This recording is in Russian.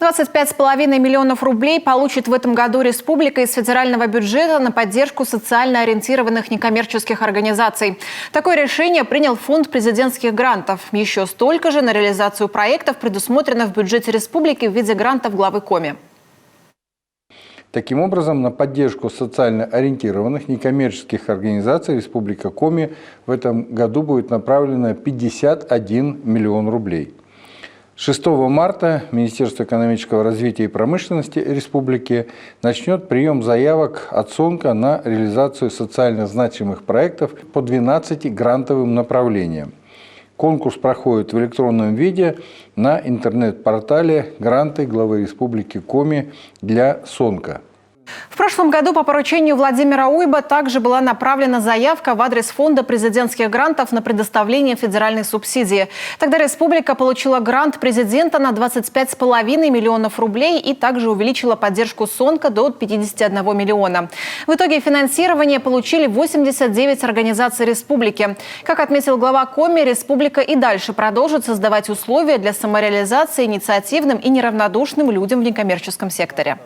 25,5 миллионов рублей получит в этом году республика из федерального бюджета на поддержку социально ориентированных некоммерческих организаций. Такое решение принял Фонд президентских грантов. Еще столько же на реализацию проектов предусмотрено в бюджете республики в виде грантов главы Коми. Таким образом, на поддержку социально ориентированных некоммерческих организаций Республика Коми в этом году будет направлено 51 миллион рублей. 6 марта Министерство экономического развития и промышленности Республики начнет прием заявок от СОНКа на реализацию социально значимых проектов по 12 грантовым направлениям. Конкурс проходит в электронном виде на интернет-портале «Гранты главы Республики Коми для СОНКа». В прошлом году по поручению Владимира Уйба также была направлена заявка в адрес Фонда президентских грантов на предоставление федеральной субсидии. Тогда республика получила грант президента на 25,5 миллионов рублей и также увеличила поддержку СОНКа до 51 миллиона. В итоге финансирование получили 89 организаций республики. Как отметил глава Коми, республика и дальше продолжит создавать условия для самореализации инициативным и неравнодушным людям в некоммерческом секторе.